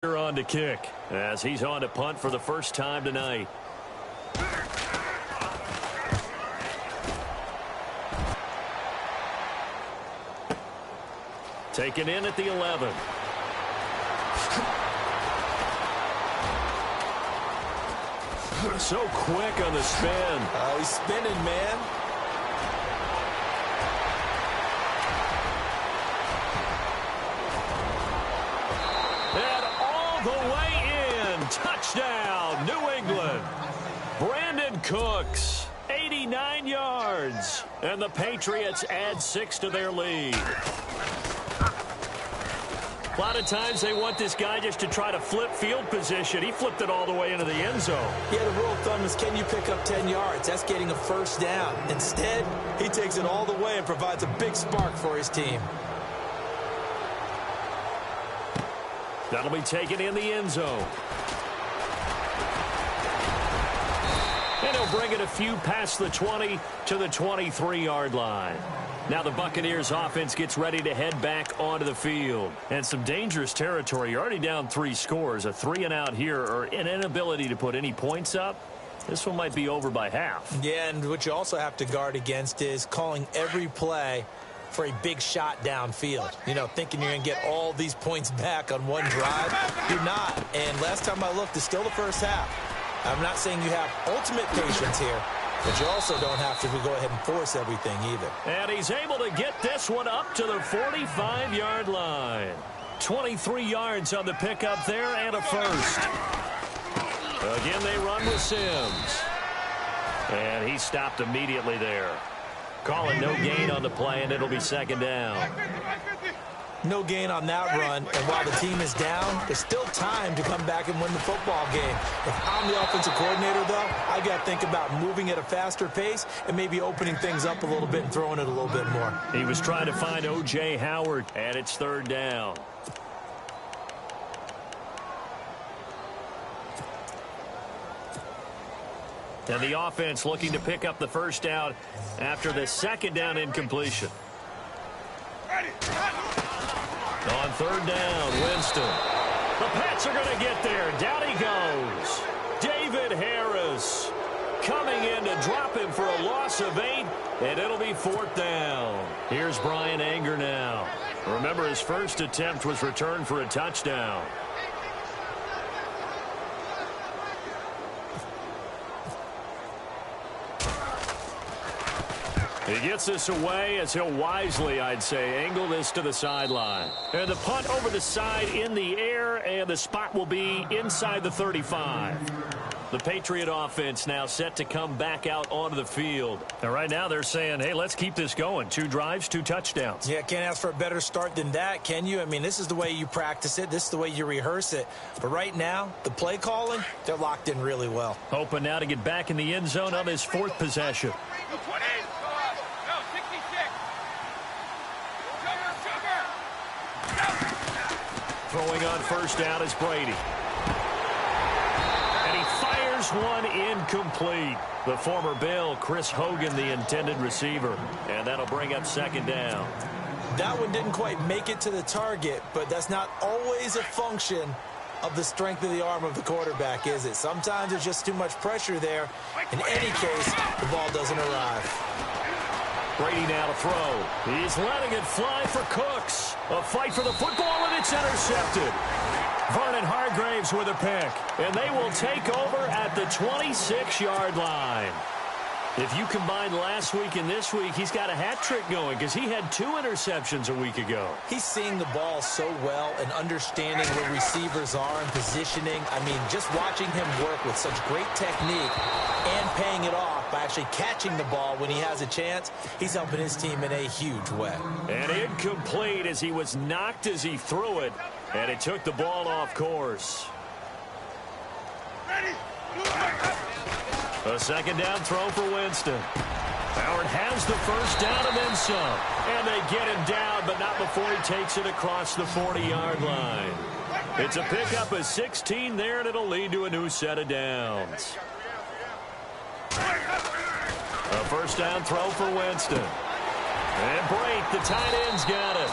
On to kick as he's on to punt for the first time tonight. Taken in at the 11. So quick on the spin. He's spinning, man. The way in. Touchdown, New England. Brandon Cooks, 89 yards. And the Patriots add 6 to their lead. A lot of times they want this guy just to try to flip field position. He flipped it all the way into the end zone. Yeah, the rule of thumb is, can you pick up 10 yards? That's getting a first down. Instead, he takes it all the way and provides a big spark for his team. That'll be taken in the end zone. And he'll bring it a few past the 20 to the 23-yard line. Now the Buccaneers offense gets ready to head back onto the field. And some dangerous territory. You're already down 3 scores. A 3-and-out here, or an inability to put any points up. This one might be over by half. Yeah, and what you also have to guard against is calling every play for a big shot downfield. You know, thinking you're going to get all these points back on one drive. You're not. And last time I looked, it's still the first half. I'm not saying you have ultimate patience here, but you also don't have to go ahead and force everything either. And he's able to get this one up to the 45-yard line. 23 yards on the pickup there and a first. Again, they run with Sims. And he stopped immediately there. Calling no gain on the play, and it'll be second down. No gain on that run, and while the team is down, there's still time to come back and win the football game. If I'm the offensive coordinator, though, I got to think about moving at a faster pace and maybe opening things up a little bit and throwing it a little bit more. He was trying to find O.J. Howard, and it's third down. And the offense looking to pick up the first down after the second down incompletion. On third down, Winston. The Pats are going to get there. Down he goes. David Harris coming in to drop him for a loss of 8, and it'll be fourth down. Here's Brian Anger now. Remember, his first attempt was returned for a touchdown. He gets this away as he'll wisely, I'd say, angle this to the sideline. And the punt over the side in the air, and the spot will be inside the 35. The Patriot offense now set to come back out onto the field. And right now they're saying, hey, let's keep this going. 2 drives, 2 touchdowns. Yeah, can't ask for a better start than that, can you? I mean, this is the way you practice it. This is the way you rehearse it. But right now, the play calling, they're locked in really well. Hoping now to get back in the end zone on his 4th possession. Throwing on first down is Brady. And he fires one incomplete. The former Bill, Chris Hogan, the intended receiver. And that'll bring up second down. That one didn't quite make it to the target, but that's not always a function of the strength of the arm of the quarterback, is it? Sometimes there's just too much pressure there. In any case, the ball doesn't arrive. Brady now to throw. He's letting it fly for Cooks. A fight for the football, and it's intercepted. Vernon Hargraves with a pick. And they will take over at the 26-yard line. If you combine last week and this week, he's got a hat trick going because he had 2 interceptions a week ago. He's seeing the ball so well and understanding where receivers are and positioning. I mean, just watching him work with such great technique and paying it off by actually catching the ball when he has a chance, he's helping his team in a huge way. And incomplete as he was knocked as he threw it, and it took the ball off course. A second down throw for Winston. Howard has the first down and then some. And they get him down, but not before he takes it across the 40-yard line. It's a pickup of 16 there, and it'll lead to a new set of downs. A first down throw for Winston. And Brake, the tight end's got it.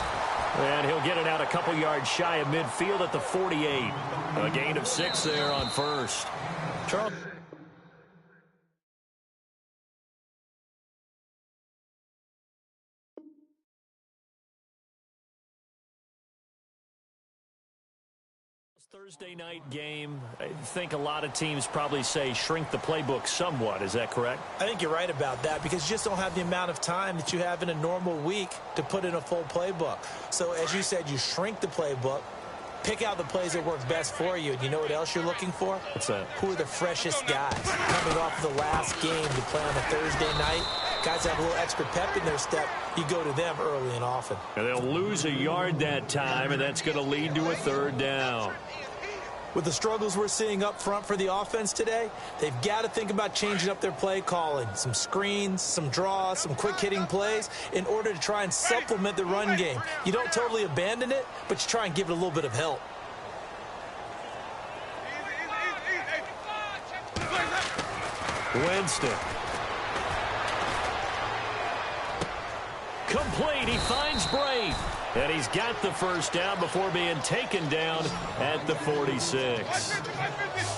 And he'll get it out a couple yards shy of midfield at the 48. A gain of 6 there on first. Charles. Thursday night game, I think a lot of teams probably say shrink the playbook somewhat. Is that correct? I think you're right about that because you just don't have the amount of time that you have in a normal week to put in a full playbook. So as you said, you shrink the playbook, pick out the plays that work best for you. And you know what else you're looking for? What's that? Who are the freshest guys coming off the last game to play on a Thursday night? Guys have a little extra pep in their step. You go to them early and often. And they'll lose a yard that time, and that's going to lead to a third down. With the struggles we're seeing up front for the offense today, they've got to think about changing up their play calling. Some screens, some draws, some quick-hitting plays in order to try and supplement the run game. You don't totally abandon it, but you try and give it a little bit of help. Winston. Complete. He finds Brate. And he's got the first down before being taken down at the 46.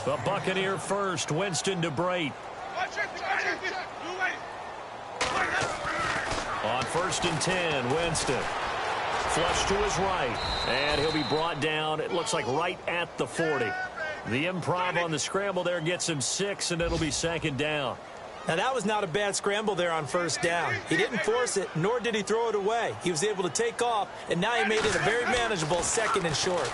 The Buccaneer first. Winston to Brate. On 1st and 10, Winston. Flush to his right. And he'll be brought down, it looks like, right at the 40. The improv on the scramble there gets him 6, and it'll be 2nd down. Now, that was not a bad scramble there on 1st down. He didn't force it, nor did he throw it away. He was able to take off, and now he made it a very manageable 2nd and short.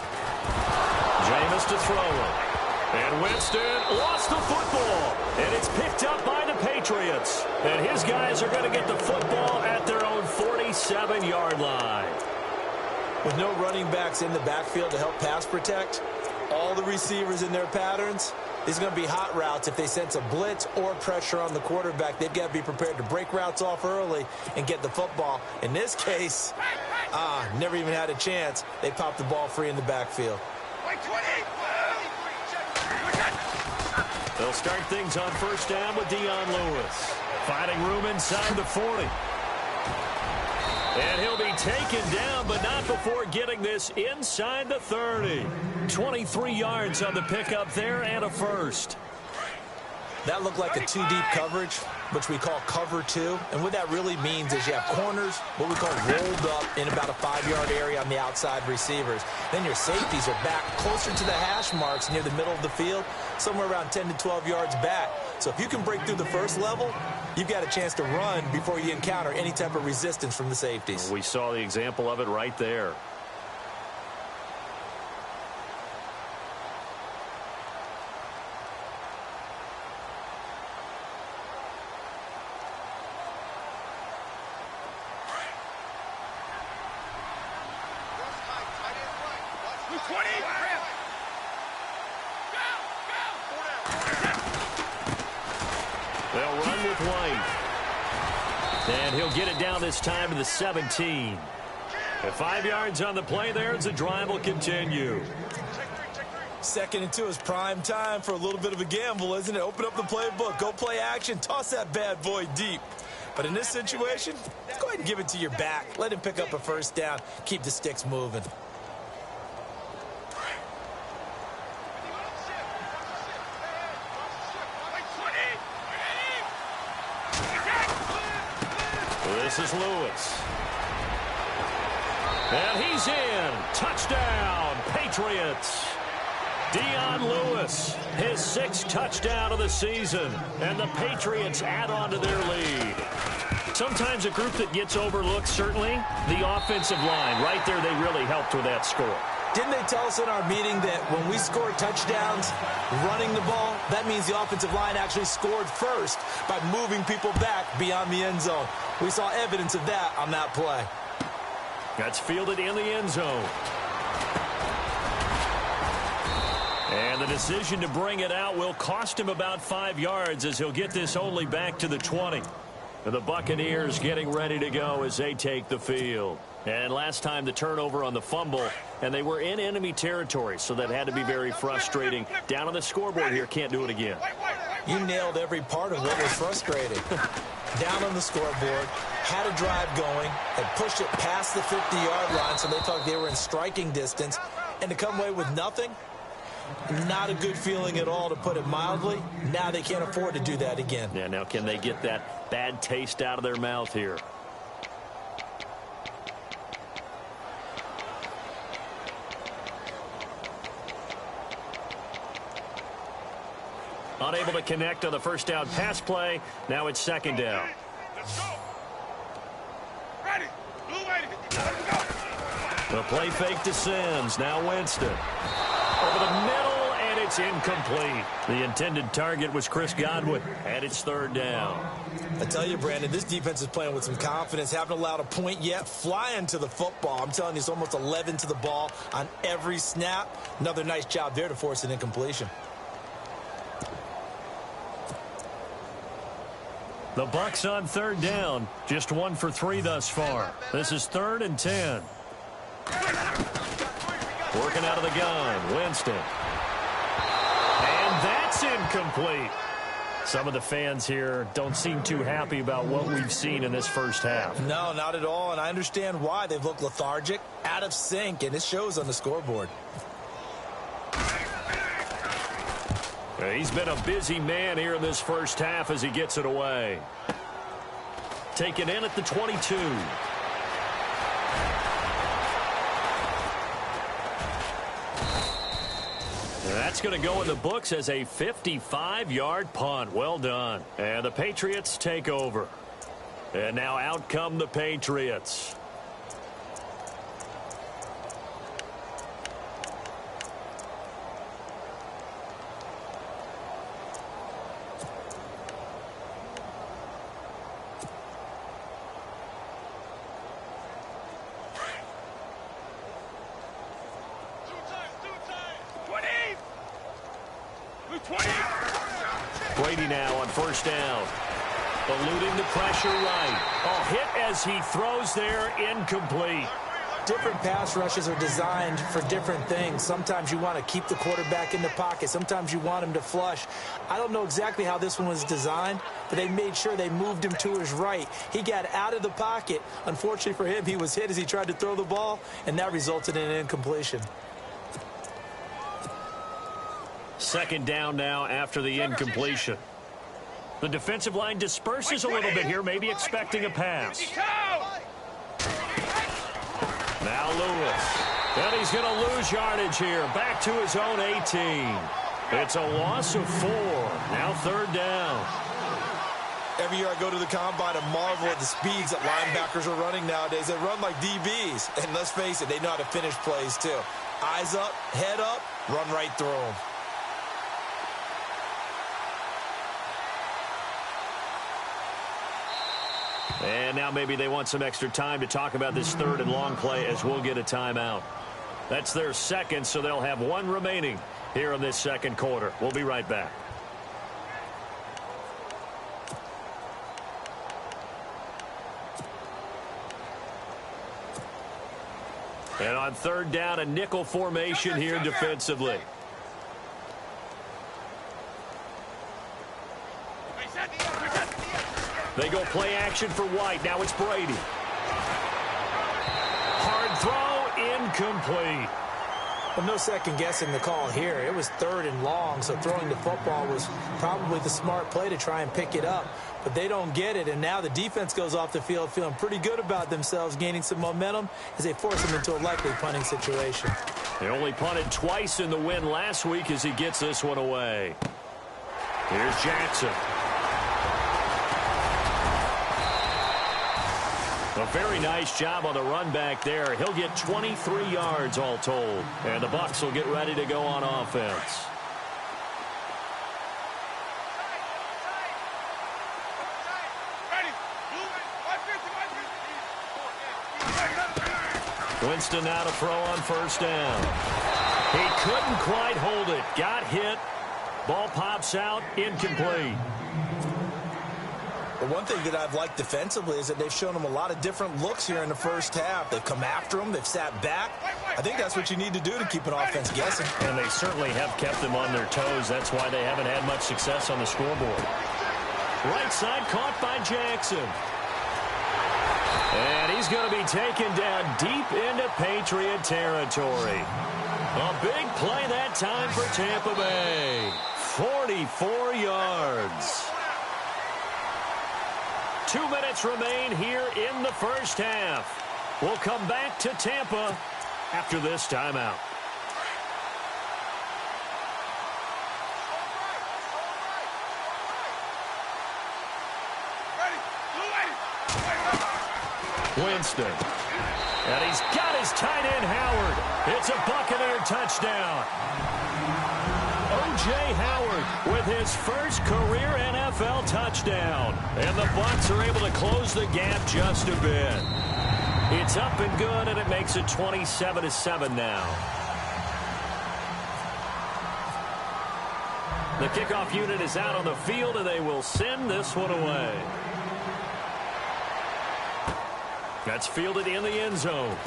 Jameis to throw it. And Winston lost the football. And it's picked up by the Patriots. And his guys are going to get the football at their own 47-yard line. With no running backs in the backfield to help pass protect, all the receivers in their patterns, these are going to be hot routes. If they sense a blitz or pressure on the quarterback, they've got to be prepared to break routes off early and get the football. In this case, never even had a chance. They popped the ball free in the backfield. They'll start things on 1st down with Dion Lewis. Finding room inside the 40. And he'll be taken down, but not before getting this inside the 30. 23 yards on the pickup there and a first. That looked like a 2-deep coverage, which we call cover 2. And what that really means is you have corners, what we call rolled up in about a 5-yard area on the outside receivers. Then your safeties are back closer to the hash marks near the middle of the field, somewhere around 10 to 12 yards back. So if you can break through the first level, you've got a chance to run before you encounter any type of resistance from the safeties. We saw the example of it right there. They'll run with White. And he'll get it down this time to the 17. And 5 yards on the play there as the drive will continue. 2nd and 2 is prime time for a little bit of a gamble, isn't it? Open up the playbook, go play action, toss that bad boy deep. But in this situation, go ahead and give it to your back. Let him pick up a 1st down. Keep the sticks moving. This is Lewis. And he's in. Touchdown, Patriots. Dion Lewis, his 6th touchdown of the season. And the Patriots add on to their lead. Sometimes a group that gets overlooked, certainly, the offensive line. Right there, they really helped with that score. Didn't they tell us in our meeting that when we score touchdowns running the ball, that means the offensive line actually scored first by moving people back beyond the end zone? We saw evidence of that on that play. That's fielded in the end zone. And the decision to bring it out will cost him about 5 yards as he'll get this only back to the 20. And the Buccaneers getting ready to go as they take the field. And last time the turnover on the fumble, and they were in enemy territory, so that had to be very frustrating. Down on the scoreboard here, can't do it again. You nailed every part of what was frustrating. Down on the scoreboard, had a drive going, had pushed it past the 50-yard line, so they thought they were in striking distance, and to come away with nothing, not a good feeling at all, to put it mildly. Now they can't afford to do that again. Yeah, now can they get that bad taste out of their mouth here? Unable to connect on the first down pass play. Now it's second down. Let's go. Ready. Let's go. The play fake to Sims. Now Winston. Over the middle, and it's incomplete. The intended target was Chris Godwin, and it's third down. I tell you, Brandon, this defense is playing with some confidence. Haven't allowed a point yet. Flying to the football. I'm telling you, it's almost 11 to the ball on every snap. Another nice job there to force an incompletion. The Bucs on third down. Just 1 for 3 thus far. This is 3rd and 10. Working out of the gun. Winston. And that's incomplete. Some of the fans here don't seem too happy about what we've seen in this first half. No, not at all, and I understand why. They've looked lethargic, out of sync, and it shows on the scoreboard. He's been a busy man here in this first half as he gets it away. Taken in at the 22. That's going to go in the books as a 55-yard punt. Well done. And the Patriots take over. And now out come the Patriots. Brady now on first down. Eluding the pressure right. Oh, hit as he throws there, incomplete. Different pass rushes are designed for different things. Sometimes you want to keep the quarterback in the pocket. Sometimes you want him to flush. I don't know exactly how this one was designed, but they made sure they moved him to his right. He got out of the pocket. Unfortunately for him, he was hit as he tried to throw the ball, and that resulted in an incompletion. Second down now after the incompletion. The defensive line disperses a little bit here, maybe expecting a pass. Now Lewis. And he's going to lose yardage here. Back to his own 18. It's a loss of 4. Now third down. Every year I go to the combine and marvel at the speeds that linebackers are running nowadays. They run like DBs. And let's face it, they know how to finish plays too. Eyes up, head up, run right through them. And now maybe they want some extra time to talk about this third and long play as we'll get a timeout. That's their second, so they'll have 1 remaining here in this second quarter. We'll be right back. And on third down, a nickel formation here defensively. They go play action for White. Now it's Brady. Hard throw, incomplete. Well, no second guessing the call here. It was third and long, so throwing the football was probably the smart play to try and pick it up. But they don't get it, and now the defense goes off the field feeling pretty good about themselves, gaining some momentum as they force them into a likely punting situation. They only punted twice in the win last week as he gets this one away. Here's Jackson. A very nice job on the run back there. He'll get 23 yards all told. And the Bucs will get ready to go on offense. Winston now to throw on first down. He couldn't quite hold it. Got hit. Ball pops out. Incomplete. But one thing that I've liked defensively is that they've shown them a lot of different looks here in the first half. They've come after them. They've sat back. I think that's what you need to do to keep an offense guessing. And they certainly have kept them on their toes. That's why they haven't had much success on the scoreboard. Right side caught by Jackson. And he's going to be taken down deep into Patriot territory. A big play that time for Tampa Bay. 44 yards. 2 minutes remain here in the first half. We'll come back to Tampa after this timeout. Winston. And he's got his tight end, Howard. It's a Buccaneer touchdown. O.J. Howard with his first career NFL touchdown. And the Bucs are able to close the gap just a bit. It's up and good, and it makes it 27-7 now. The kickoff unit is out on the field, and they will send this one away. That's fielded in the end zone.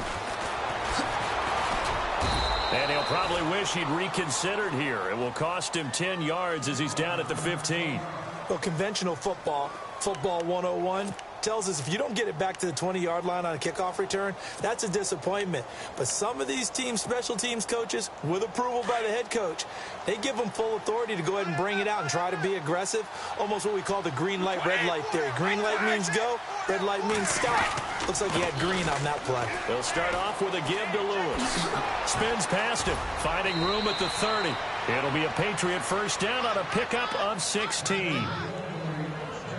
And he'll probably wish he'd reconsidered here. It will cost him 10 yards as he's down at the 15. Well, conventional football 101, tells us if you don't get it back to the 20-yard line on a kickoff return, that's a disappointment. But some of these teams, special teams coaches, with approval by the head coach, they give them full authority to go ahead and bring it out and try to be aggressive, almost what we call the green light, red light theory. Green light means go, red light means stop. Looks like he had green on that play. They'll start off with a give to Lewis. Spins past him, finding room at the 30. It'll be a Patriot first down on a pickup of 16.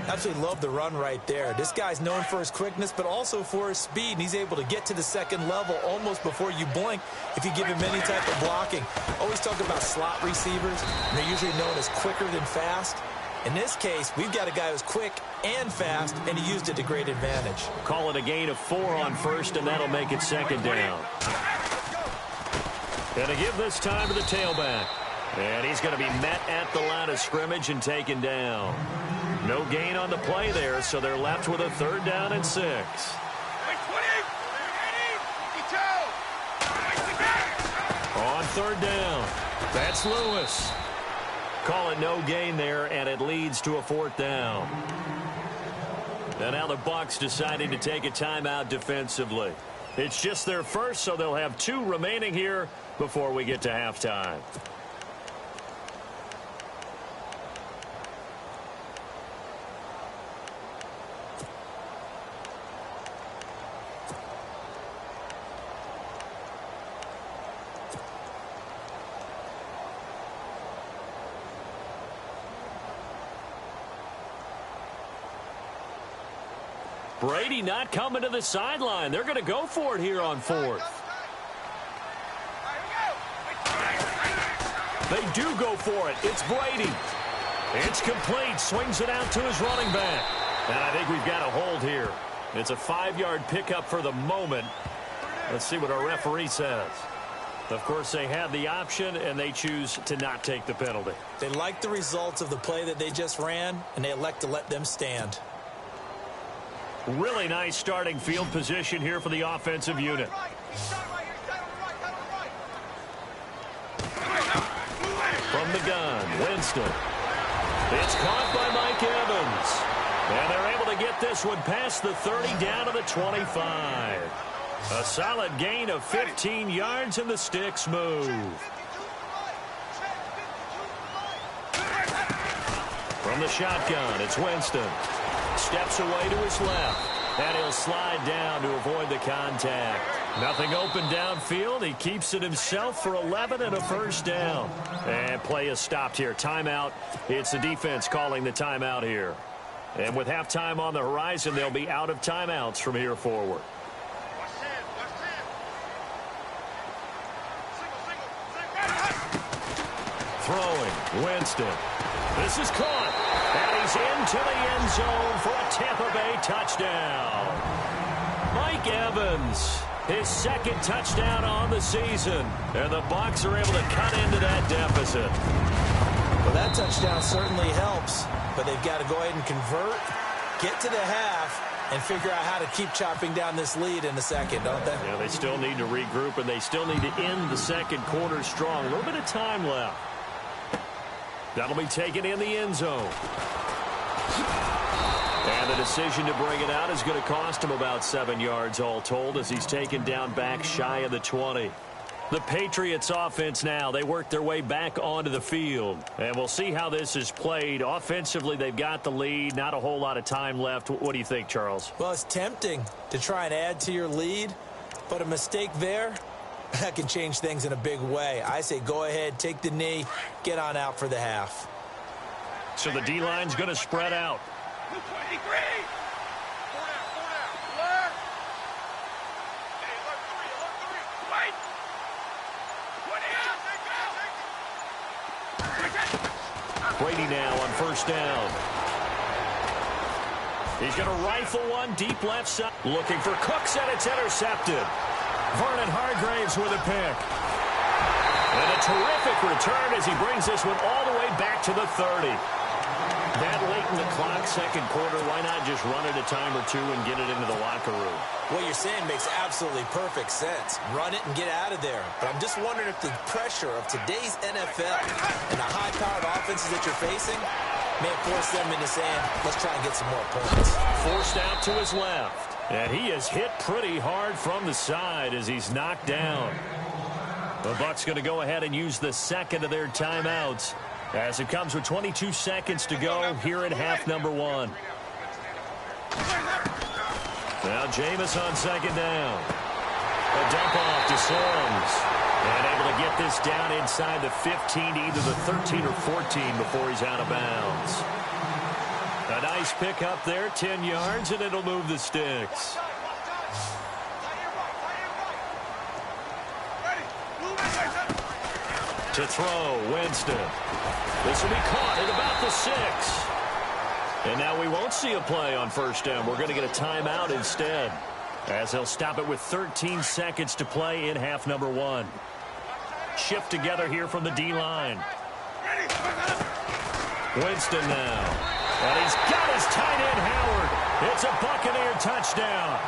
Absolutely love the run right there. This guy's known for his quickness, but also for his speed, and he's able to get to the second level almost before you blink if you give him any type of blocking. Always talk about slot receivers, and they're usually known as quicker than fast. In this case, we've got a guy who's quick and fast, and he used it to great advantage. Call it a gain of 4 on first, and that'll make it second down. And to give this time to the tailback. And he's going to be met at the line of scrimmage and taken down. No gain on the play there, so they're left with a third down and 6. On third down, that's Lewis. Call it no gain there, and it leads to a fourth down. And now the Bucs deciding to take a timeout defensively. It's just their first, so they'll have 2 remaining here before we get to halftime. Brady not coming to the sideline. They're going to go for it here on 4th. They do go for it. It's Brady. It's complete. Swings it out to his running back. And I think we've got a hold here. It's a 5-yard pickup for the moment. Let's see what our referee says. Of course, they have the option, and they choose to not take the penalty. They like the results of the play that they just ran, and they elect to let them stand. Really nice starting field position here for the offensive unit. From the gun, Winston. It's caught by Mike Evans. And they're able to get this one past the 30 down to the 25. A solid gain of 15 yards, and the sticks move. From the shotgun, it's Winston. Steps away to his left, and he'll slide down to avoid the contact. Nothing open downfield. He keeps it himself for 11 and a first down. And play is stopped here. Timeout. It's the defense calling the timeout here. And with halftime on the horizon, they'll be out of timeouts from here forward. Throwing, Winston. This is caught, and he's into the end zone for a Tampa Bay touchdown. Mike Evans, his second touchdown on the season, and the Bucs are able to cut into that deficit. Well, that touchdown certainly helps, but they've got to go ahead and convert get to the half and figure out how to keep chopping down this lead in the second, don't they? Yeah, they still need to regroup, and they still need to end the second quarter strong. A little bit of time left. That'll be taken in the end zone. And the decision to bring it out is going to cost him about 7 yards all told as he's taken down back shy of the 20. The Patriots offense now, they work their way back onto the field. And we'll see how this is played. Offensively, they've got the lead. Not a whole lot of time left. What do you think, Charles? Well, it's tempting to try and add to your lead, but a mistake there, that can change things in a big way. I say go ahead, take the knee, get on out for the half. So the D-line's going to spread out. 23. Brady now on first down. He's going to rifle one deep left side. Looking for Cooks, and it's intercepted. Vernon Hargreaves with a pick. And a terrific return as he brings this one all the way back to the 30. That late in the clock, second quarter, why not just run it a time or two and get it into the locker room? What you're saying makes absolutely perfect sense. Run it and get out of there. But I'm just wondering if the pressure of today's NFL and the high-powered offenses that you're facing may force them into saying, let's try and get some more points. Forced out to his left. And he is hit pretty hard from the side as he's knocked down. The Bucs going to go ahead and use the second of their timeouts as it comes with 22 seconds to go here in half number one. Now Jameis on second down. A dump off to Sims. And able to get this down inside the 15 to either the 13 or 14 before he's out of bounds. A nice pick up there, 10 yards, and it'll move the sticks. To throw, Winston. This will be caught at about the 6. And now we won't see a play on first down. We're going to get a timeout instead, as they'll stop it with 13 seconds to play in half number one. Shift together here from the D-line. Winston now. And he's got his tight end, Howard. It's a Buccaneer touchdown.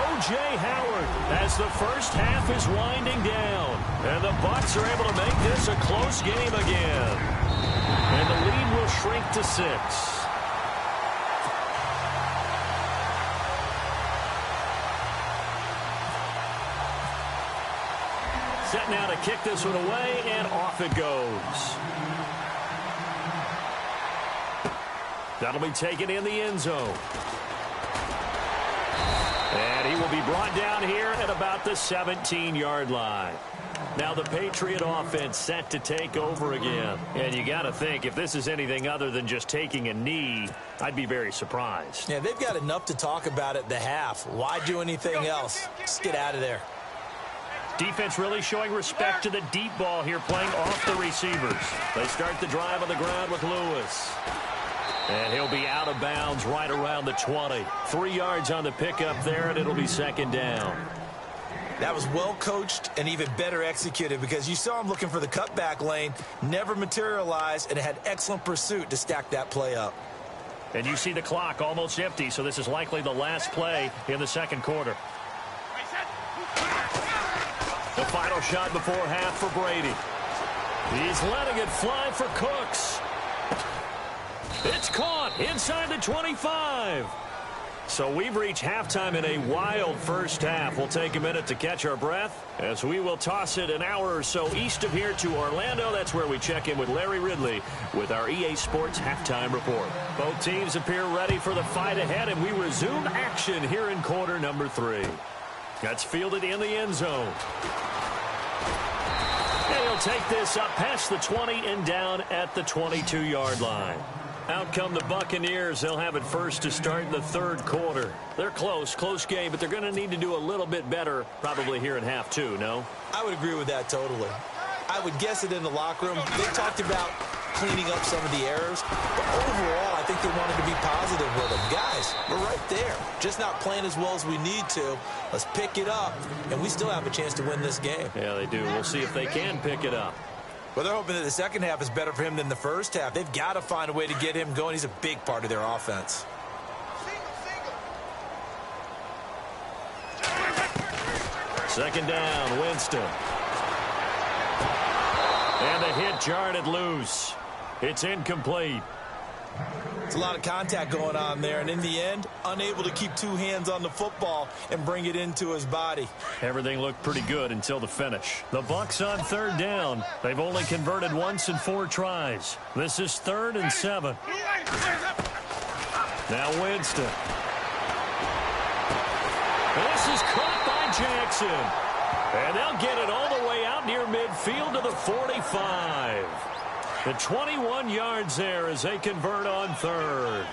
O.J. Howard as the first half is winding down. And the Bucs are able to make this a close game again. And the lead will shrink to 6. Set now to kick this one away, and off it goes. That'll be taken in the end zone. And he will be brought down here at about the 17-yard line. Now the Patriot offense set to take over again. And you got to think, if this is anything other than just taking a knee, I'd be very surprised. Yeah, they've got enough to talk about at the half. Why do anything else? Just get out of there. Defense really showing respect to the deep ball here, playing off the receivers. They start the drive on the ground with Lewis. And he'll be out of bounds right around the 20. 3 yards on the pickup there, and it'll be second down. That was well coached and even better executed because you saw him looking for the cutback lane, never materialized, and had excellent pursuit to stack that play up. And you see the clock almost empty, so this is likely the last play in the second quarter. The final shot before half for Brady. He's letting it fly for Cooks. It's caught inside the 25. So we've reached halftime in a wild first half. We'll take a minute to catch our breath as we will toss it an hour or so east of here to Orlando. That's where we check in with Larry Ridley with our EA Sports halftime report. Both teams appear ready for the fight ahead, and we resume action here in quarter number 3. That's fielded in the end zone. And he'll take this up past the 20 and down at the 22-yard line. Out come the Buccaneers. They'll have it first to start the third quarter. They're close game, but they're going to need to do a little bit better probably here in half 2, no? I would agree with that totally. I would guess it in the locker room. They talked about cleaning up some of the errors, but overall, I think they wanted to be positive with them. Guys, we're right there. Just not playing as well as we need to. Let's pick it up, and we still have a chance to win this game. Yeah, they do. We'll see if they can pick it up. Well, they're hoping that the second half is better for him than the first half. They've got to find a way to get him going. He's a big part of their offense. Second down, Winston. And the hit jarred it loose. It's incomplete. It's a lot of contact going on there, and in the end, unable to keep two hands on the football and bring it into his body. Everything looked pretty good until the finish. The Bucs on third down. They've only converted once in 4 tries. This is 3rd and 7. Now Winston. This is caught by Jackson. And they'll get it all the way out near midfield to the 45. The 21 yards there as they convert on 3rd.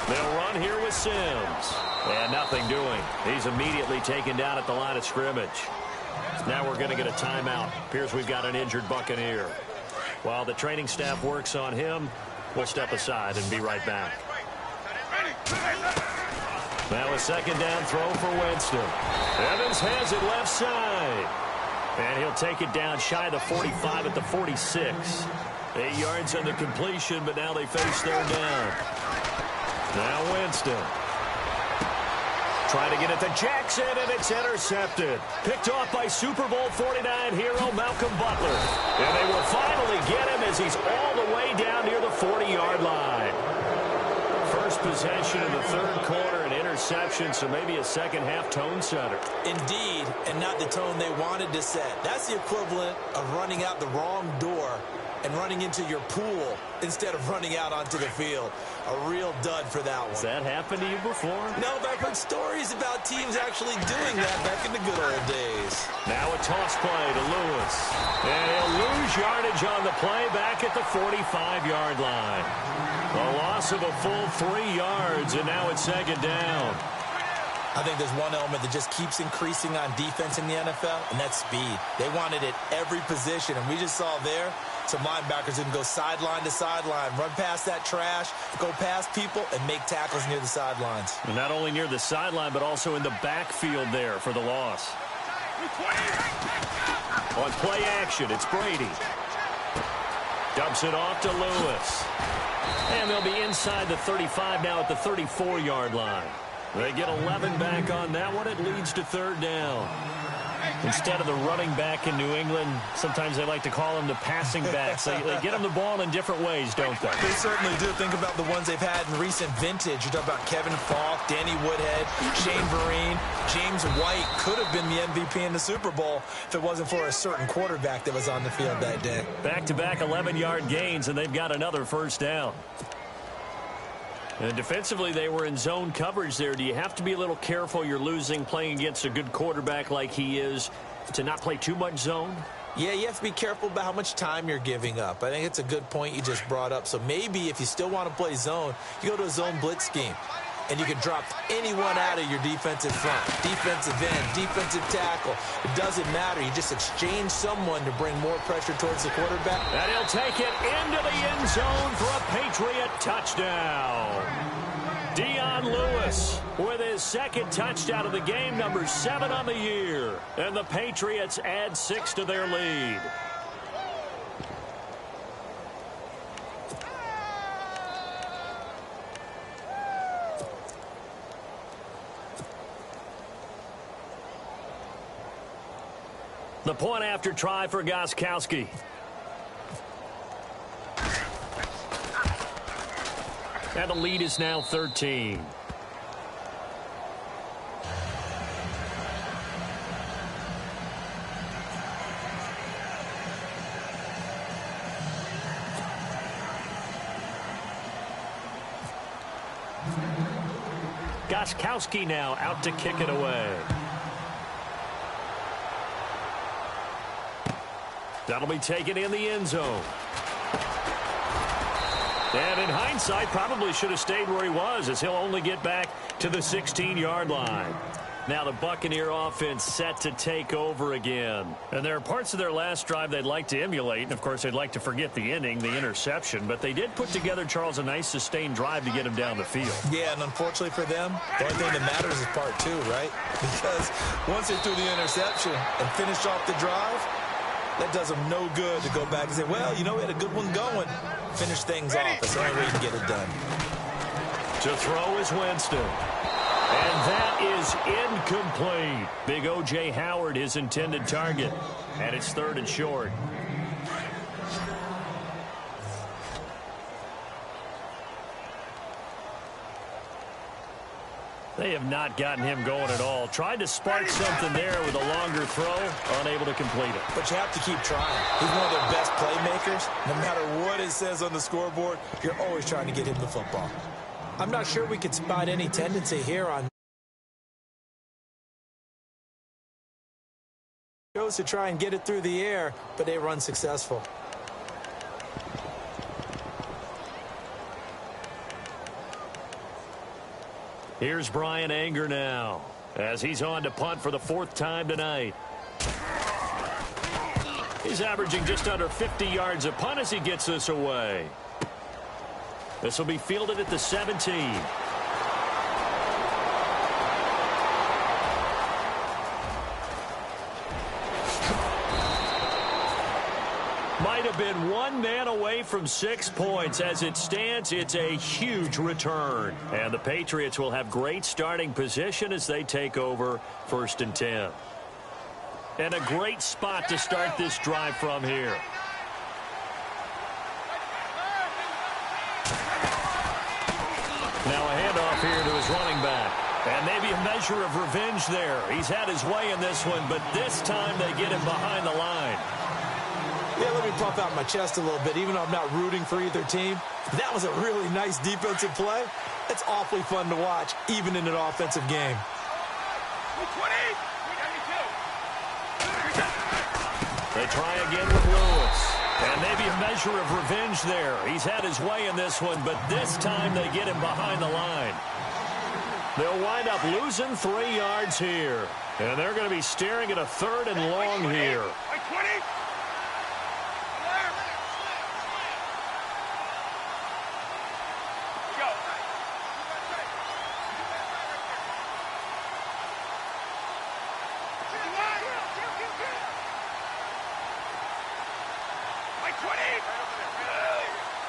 They'll run here with Sims. And nothing doing. He's immediately taken down at the line of scrimmage. Now we're going to get a timeout. Appears we've got an injured Buccaneer. While the training staff works on him, we'll step aside and be right back. Now a second down throw for Winston. Evans has it left side. And he'll take it down shy of the 45 at the 46. 8 yards on the completion, but now they face third down. Now Winston. Trying to get it to Jackson, and it's intercepted. Picked off by Super Bowl 49 hero Malcolm Butler. And they will finally get him as he's all the way down near the 40-yard line. First possession of the third quarter, an interception, so maybe a second-half tone setter. Indeed, and not the tone they wanted to set. That's the equivalent of running out the wrong door and running into your pool instead of running out onto the field. A real dud for that one. Has that happened to you before? No, but I've heard stories about teams actually doing that back in the good old days. Now a toss play to Lewis. And he'll lose yardage on the play back at the 45-yard line. A loss of a full 3 yards, and now it's second down. I think there's one element that just keeps increasing on defense in the NFL, and that's speed. They want it at every position, and we just saw there some linebackers who can go sideline to sideline, run past that trash, go past people, and make tackles near the sidelines. And not only near the sideline, but also in the backfield there for the loss. On play action, it's Brady. Dumps it off to Lewis. And they'll be inside the 35 now at the 34-yard line. They get 11 back on that one. It leads to third down. Instead of the running back in New England, sometimes they like to call them the passing backs. They get them the ball in different ways, don't they? They certainly do. Think about the ones they've had in recent vintage. You talk about Kevin Falk, Danny Woodhead, Shane Vereen. James White could have been the MVP in the Super Bowl if it wasn't for a certain quarterback that was on the field that day. Back-to-back 11-yard gains, and they've got another first down. And defensively, they were in zone coverage there. Do you have to be a little careful? You're losing playing against a good quarterback like he is to not play too much zone? Yeah, you have to be careful about how much time you're giving up. I think it's a good point you just brought up. So maybe if you still want to play zone, you go to a zone blitz scheme. And you can drop anyone out of your defensive front, defensive end, defensive tackle. It doesn't matter. You just exchange someone to bring more pressure towards the quarterback. And he'll take it into the end zone for a Patriot touchdown. Dion Lewis with his second touchdown of the game, number 7 on the year. And the Patriots add 6 to their lead. The point after try for Gostkowski. And the lead is now 13. Gostkowski now out to kick it away. That'll be taken in the end zone. And in hindsight, probably should have stayed where he was, as he'll only get back to the 16-yard line. Now the Buccaneer offense set to take over again. And there are parts of their last drive they'd like to emulate. And, of course, they'd like to forget the inning, the interception. But they did put together, Charles, a nice sustained drive to get him down the field. Yeah, and unfortunately for them, the only thing that matters is part 2, right? Because once they threw the interception and finished off the drive, That does them no good to go back and say, well, you know, we had a good one going. Finish things off. That's the only way you can get it done. To throw is Winston. And that is incomplete. Big O.J. Howard, his intended target. And it's 3rd and short. They have not gotten him going at all. Tried to spark something there with a longer throw, unable to complete it. But you have to keep trying. He's one of their best playmakers. No matter what it says on the scoreboard, you're always trying to get him the football. I'm not sure we could spot any tendency here on goes to try and get it through the air, but they run successful. Here's Brian Anger now as he's on to punt for the 4th time tonight. He's averaging just under 50 yards a punt as he gets this away. This will be fielded at the 17. Might have been one man away from 6 points. As it stands, it's a huge return. And the Patriots will have great starting position as they take over 1st and 10. And a great spot to start this drive from here. Now a handoff here to his running back. And maybe a measure of revenge there. He's had his way in this one, but this time they get him behind the line. Yeah, let me puff out my chest a little bit, even though I'm not rooting for either team. That was a really nice defensive play. It's awfully fun to watch, even in an offensive game. They try again with Lewis. And maybe a measure of revenge there. He's had his way in this one, but this time they get him behind the line. They'll wind up losing 3 yards here. And they're going to be staring at a 3rd and long here.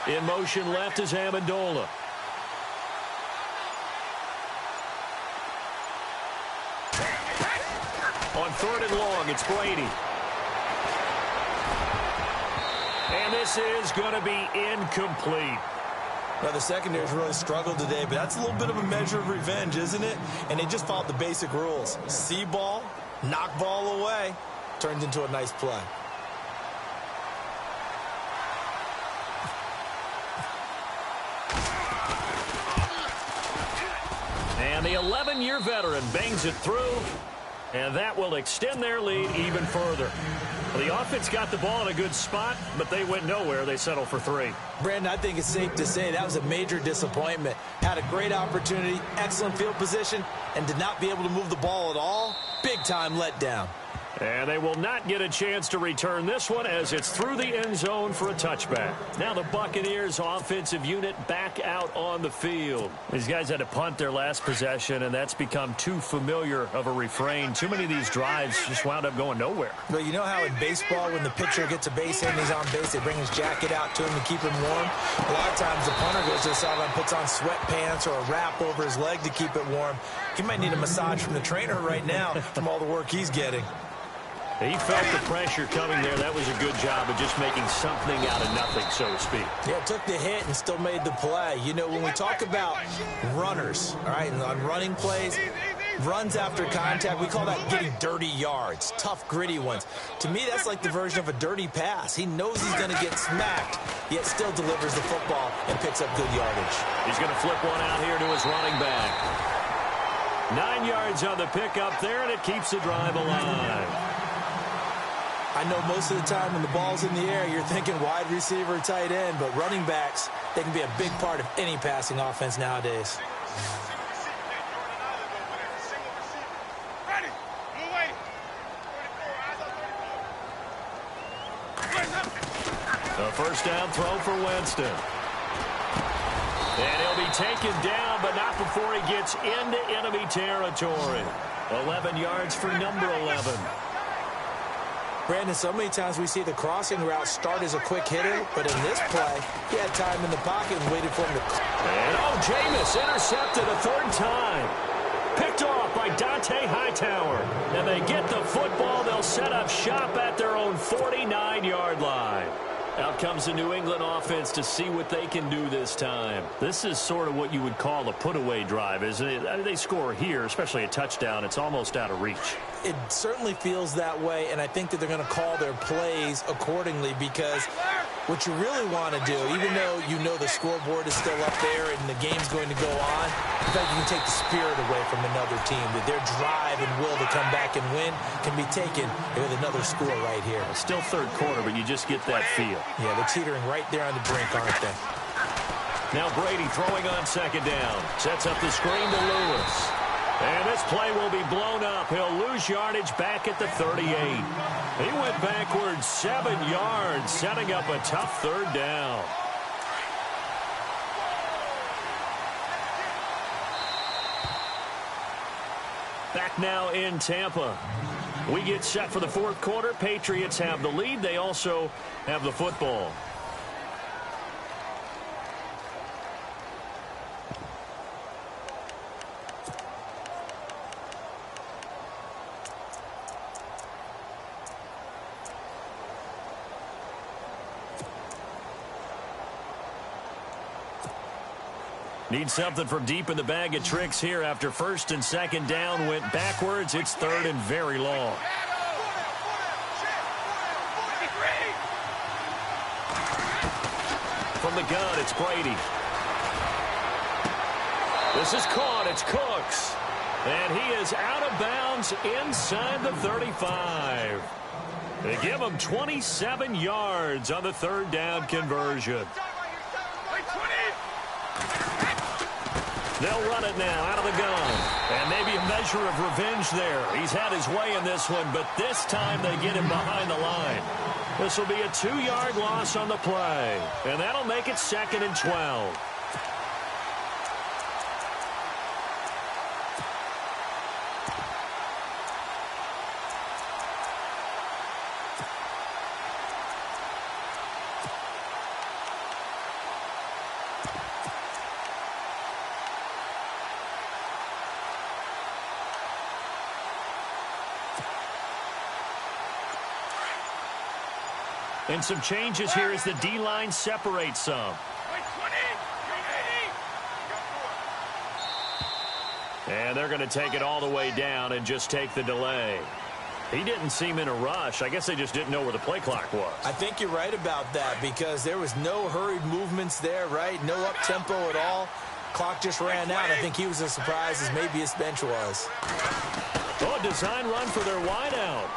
In motion left is Amendola. On 3rd and long, it's Brady. And this is going to be incomplete. Now, the secondary's really struggled today, but that's a little bit of a measure of revenge, isn't it? And they just followed the basic rules. See ball, knock ball away, turns into a nice play. And the 11-year veteran bangs it through, and that will extend their lead even further. The offense got the ball in a good spot, but they went nowhere. They settled for 3. Brandon, I think it's safe to say that was a major disappointment. Had a great opportunity, excellent field position, and did not be able to move the ball at all. Big-time letdown. And they will not get a chance to return this one as it's through the end zone for a touchback. Now the Buccaneers offensive unit back out on the field. These guys had to punt their last possession, and that's become too familiar of a refrain. Too many of these drives just wound up going nowhere. But you know how in baseball, when the pitcher gets a base hit and he's on base, they bring his jacket out to him to keep him warm? A lot of times the punter goes to the sideline, puts on sweatpants or a wrap over his leg to keep it warm. He might need a massage from the trainer right now from all the work he's getting. He felt the pressure coming there. That was a good job of just making something out of nothing, so to speak. Yeah, took the hit and still made the play. You know, when we talk about runners, all right, and on running plays, runs after contact, we call that getting dirty yards, tough, gritty ones. To me, that's like the version of a dirty pass. He knows he's going to get smacked, yet still delivers the football and picks up good yardage. He's going to flip one out here to his running back. 9 yards on the pickup there, and it keeps the drive alive. I know most of the time when the ball's in the air, you're thinking wide receiver, tight end, but running backs, they can be a big part of any passing offense nowadays. A first down throw for Winston. And he'll be taken down, but not before he gets into enemy territory. 11 yards for number 11. Brandon, so many times we see the crossing route start as a quick hitter, but in this play, he had time in the pocket and waited for him to... And Jameis intercepted a third time. Picked off by Dante Hightower. And they get the football. They'll set up shop at their own 49-yard line. Out comes the New England offense to see what they can do this time. This is sort of what you would call a put-away drive, isn't it? They score here, especially a touchdown. It's almost out of reach. It certainly feels that way, and I think that they're going to call their plays accordingly because what you really want to do, even though you know the scoreboard is still up there and the game's going to go on, in fact, you can take the spirit away from another team, that their drive and will to come back and win can be taken with another score right here. Still third quarter, but you just get that feel. Yeah, they're teetering right there on the brink, aren't they? Now Brady throwing on second down. Sets up the screen to Lewis. And this play will be blown up. He'll lose yardage back at the 38. He went backwards 7 yards, setting up a tough third down. Back now in Tampa. We get set for the fourth quarter. Patriots have the lead. They also have the football. Need something from deep in the bag of tricks here after first and second down went backwards. It's third and very long. From the gun, it's Brady. This is caught. It's Cooks. And he is out of bounds inside the 35. They give him 27 yards on the third down conversion. They'll run it now out of the gun. And maybe a measure of revenge there. He's had his way in this one, but this time they get him behind the line. This will be a 2-yard loss on the play. And that'll make it 2nd and 12. And some changes here as the D-line separates some. And they're going to take it all the way down and just take the delay. He didn't seem in a rush. I guess they just didn't know where the play clock was. I think you're right about that because there was no hurried movements there, right? No up-tempo at all. Clock just ran out. I think he was as surprised as maybe his bench was. Oh, a design run for their wideout.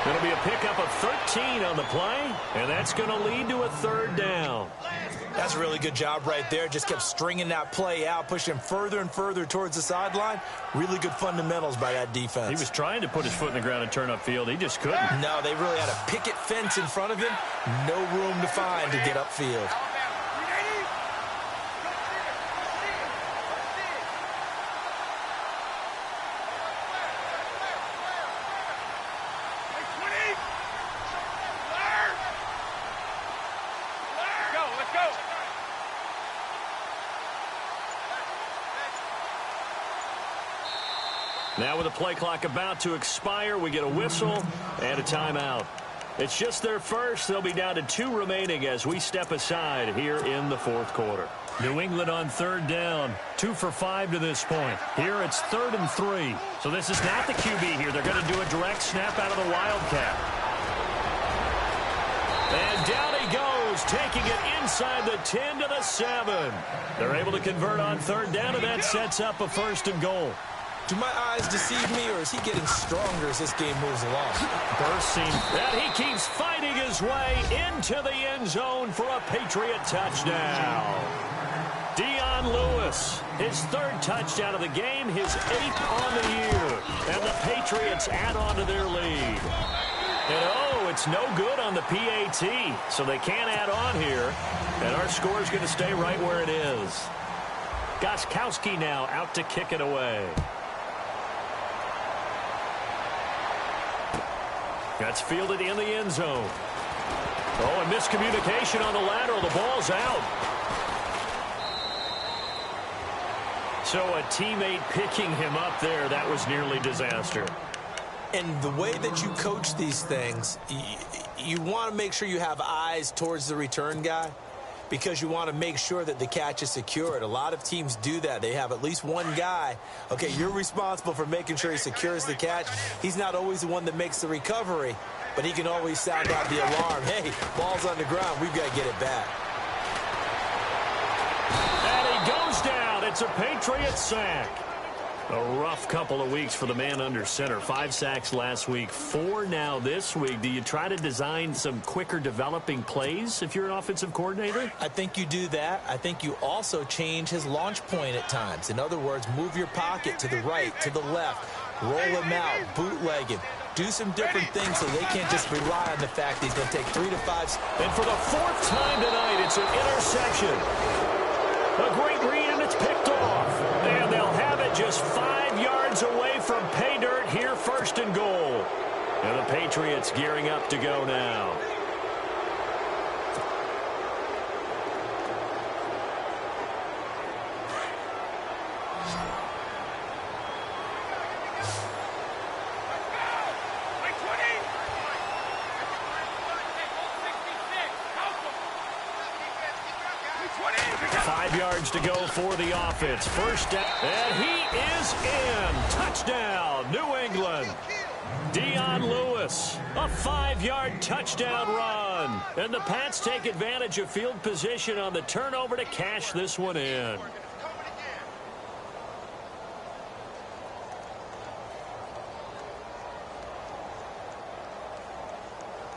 Going to be a pickup of 13 on the play, and that's going to lead to a third down. That's a really good job right there. Just kept stringing that play out, pushing him further and further towards the sideline. Really good fundamentals by that defense. He was trying to put his foot in the ground and turn upfield. He just couldn't. No, they really had a picket fence in front of him. No room to find to get upfield. Now with the play clock about to expire, we get a whistle and a timeout. It's just their first. They'll be down to 2 remaining as we step aside here in the fourth quarter. New England on third down. 2 for 5 to this point. Here it's 3rd and 3. So this is not the QB here. They're going to do a direct snap out of the Wildcat. And down he goes, taking it inside the 10 to the 7. They're able to convert on third down, and that sets up a 1st and goal. Do my eyes deceive me, or is he getting stronger as this game moves along? Bursting, and he keeps fighting his way into the end zone for a Patriot touchdown. Dion Lewis, his 3rd touchdown of the game, his 8th on the year. And the Patriots add on to their lead. And it's no good on the PAT, so they can't add on here. And our score is going to stay right where it is. Gostkowski now out to kick it away. That's fielded in the end zone. Oh, and miscommunication on the lateral. The ball's out. So a teammate picking him up there, that was nearly disaster. And the way that you coach these things, you want to make sure you have eyes towards the return guy because you want to make sure that the catch is secured. A lot of teams do that. They have at least one guy. Okay, you're responsible for making sure he secures the catch. He's not always the one that makes the recovery, but he can always sound out the alarm. Hey, ball's on the ground. We've got to get it back. And he goes down. It's a Patriot sack. A rough couple of weeks for the man under center. 5 sacks last week, 4 now this week. Do you try to design some quicker developing plays if you're an offensive coordinator? I think you do that. I think you also change his launch point at times. In other words, move your pocket to the right, to the left, roll him out, bootleg him. Do some different things so they can't just rely on the fact that he's going to take 3 to 5. And for the 4th time tonight, it's an interception. A great read, and it's picked off. And they'll have it just 5 yards away from pay dirt here, 1st and goal. And the Patriots gearing up to go now. To go for the offense. First down, and he is in. Touchdown, New England. Dion Lewis, a 5-yard touchdown run. And the Pats take advantage of field position on the turnover to cash this one in.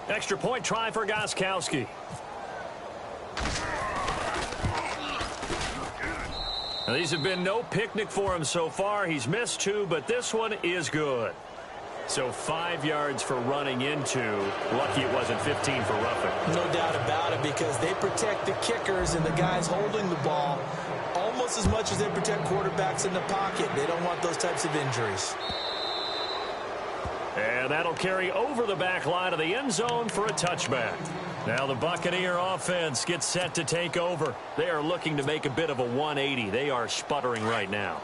Extra point try for Gostkowski. Now, these have been no picnic for him so far. He's missed 2, but this one is good. So 5 yards for running into. Lucky it wasn't 15 for roughing. No doubt about it, because they protect the kickers and the guys holding the ball almost as much as they protect quarterbacks in the pocket. They don't want those types of injuries. And that'll carry over the back line of the end zone for a touchback. Now the Buccaneer offense gets set to take over. They are looking to make a bit of a 180. They are sputtering right now.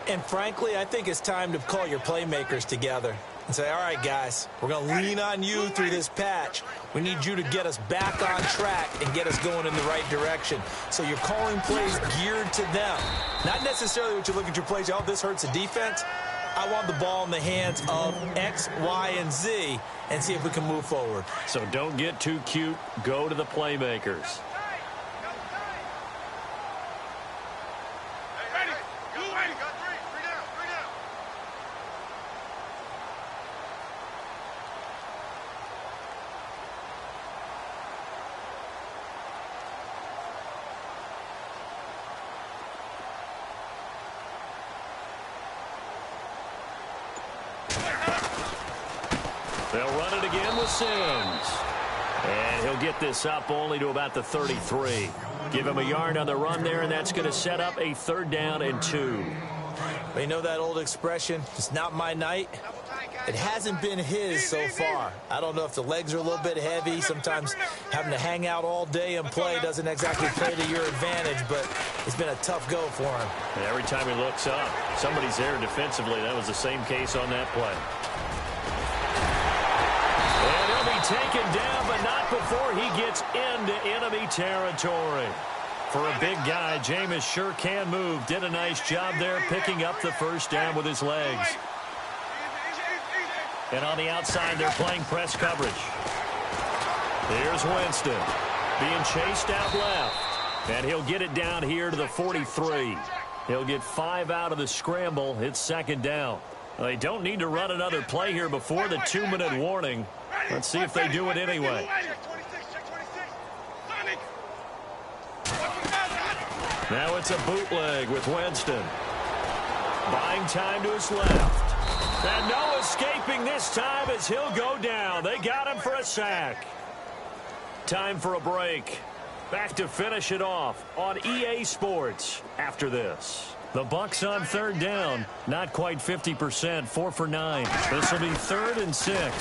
And frankly, I think it's time to call your playmakers together and say, all right, guys, we're going to lean on you through this patch. We need you to get us back on track and get us going in the right direction. So you're calling plays geared to them. Not necessarily what you look at your plays, oh, this hurts the defense. I want the ball in the hands of X, Y, and Z and see if we can move forward. So don't get too cute. Go to the playmakers. They'll run it again with Sims. And he'll get this up only to about the 33. Give him a yard on the run there, and that's going to set up a 3rd down and 2. Well, you know that old expression, it's not my night? It hasn't been his so far. I don't know if the legs are a little bit heavy. Sometimes having to hang out all day and play doesn't exactly play to your advantage, but it's been a tough go for him. And every time he looks up, somebody's there defensively. That was the same case on that play. And he'll be taken down, but not before he gets into enemy territory. For a big guy, Jameis sure can move. Did a nice job there picking up the 1st down with his legs. And on the outside, they're playing press coverage. Here's Winston being chased out left. And he'll get it down here to the 43. He'll get 5 out of the scramble. It's 2nd down. Well, they don't need to run another play here before the 2-minute warning. Let's see if they do it anyway. Now it's a bootleg with Winston. Buying time to his left. And no escaping this time as he'll go down. They got him for a sack. Time for a break. Back to finish it off on EA Sports after this. The Bucks on third down. Not quite 50%. 4 for 9. This will be 3rd and 6.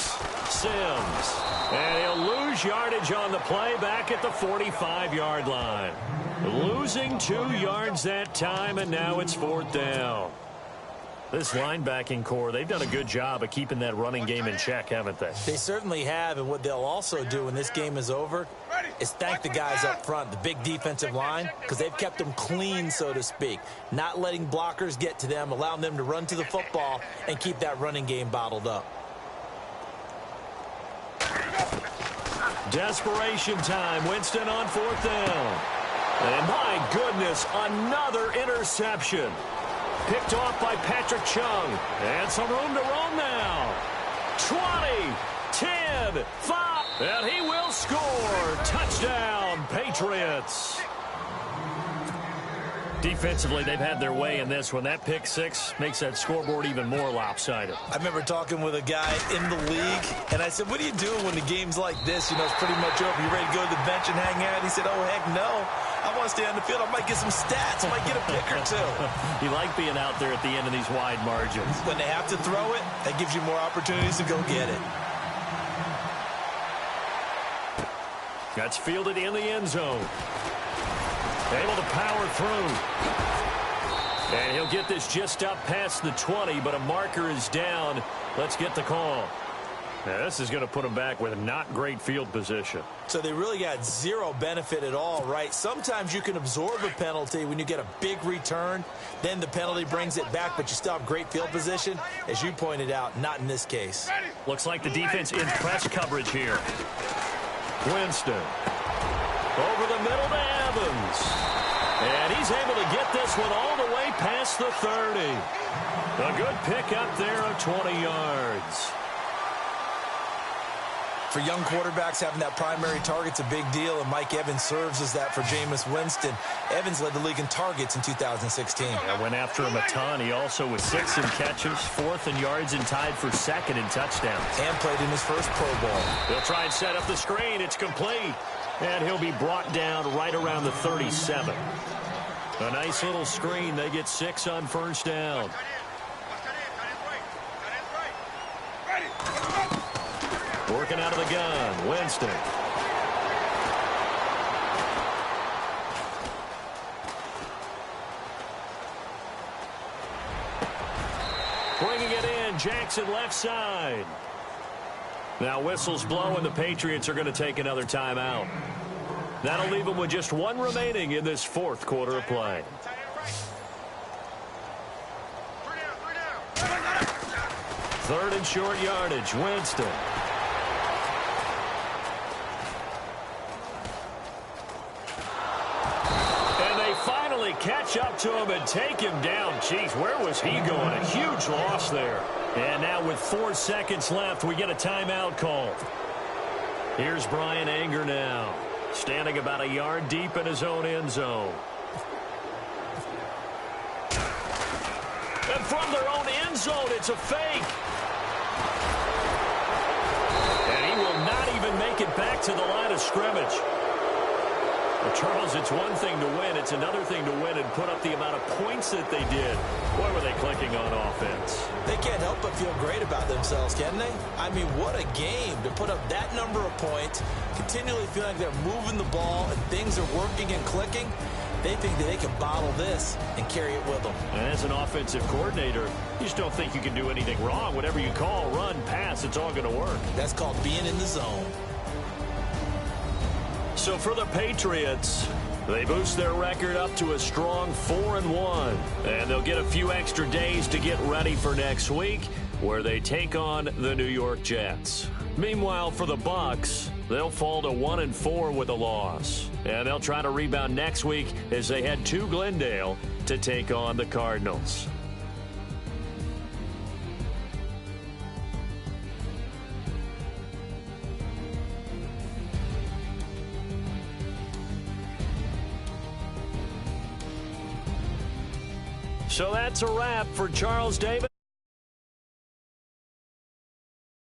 Sims. And he'll lose yardage on the play back at the 45-yard line. Losing 2 yards that time, and now it's 4th down. This linebacking core, they've done a good job of keeping that running game in check, haven't they? They certainly have, and what they'll also do when this game is over is thank the guys up front, the big defensive line, because they've kept them clean, so to speak, not letting blockers get to them, allowing them to run to the football and keep that running game bottled up. Desperation time. Winston on 4th down. And my goodness, another interception. Picked off by Patrick Chung. And some room to roam now. 20, 10, 5. And he will score. Touchdown, Patriots. Defensively, they've had their way in this one. That pick 6 makes that scoreboard even more lopsided. I remember talking with a guy in the league, and I said, what do you do when the game's like this? You know, it's pretty much over. You ready to go to the bench and hang out? He said, oh, heck no. I want to stay on the field. I might get some stats. I might get a pick or 2. You like being out there at the end of these wide margins. When they have to throw it, that gives you more opportunities to go get it. That's fielded in the end zone. Able to power through. And he'll get this just up past the 20, but a marker is down. Let's get the call. Now, this is going to put him back with not great field position. So they really got zero benefit at all, right? Sometimes you can absorb a penalty when you get a big return. Then the penalty brings it back, but you still have great field position. As you pointed out, not in this case. Looks like the defense in press coverage here. Winston. Over the middle to Evans. And he's able to get this one all the way past the 30. A good pick up there of 20 yards. For young quarterbacks, having that primary target's a big deal, and Mike Evans serves as that for Jameis Winston. Evans led the league in targets in 2016. I went after him a ton. He also was 6th in catches, 4th in yards, and tied for 2nd in touchdowns. And played in his first Pro Bowl. He'll try and set up the screen. It's complete. And he'll be brought down right around the 37. A nice little screen. They get 6 on 1st down. Working out of the gun. Winston. Bringing it in. Jackson left side. Now whistles blow, and the Patriots are going to take another timeout. That'll leave them with just 1 remaining in this 4th quarter of play. 3rd and short yardage. Winston. And they finally catch up to him and take him down. Jeez, where was he going? A huge loss there. And now with 4 seconds left, we get a timeout call. Here's Brian Anger now, standing about a yard deep in his own end zone. And from their own end zone, it's a fake. And he will not even make it back to the line of scrimmage. Well, Charles, it's one thing to win. It's another thing to win and put up the amount of points that they did. Boy, were they clicking on offense. They can't help but feel great about themselves, can they? I mean, what a game to put up that number of points, continually feeling like they're moving the ball and things are working and clicking. They think that they can bottle this and carry it with them. And as an offensive coordinator, you just don't think you can do anything wrong. Whatever you call, run, pass, it's all going to work. That's called being in the zone. So for the Patriots, they boost their record up to a strong 4-1. And they'll get a few extra days to get ready for next week, where they take on the New York Jets. Meanwhile, for the Bucs, they'll fall to 1-4 with a loss. And they'll try to rebound next week as they head to Glendale to take on the Cardinals. So that's a wrap for Charles Davis.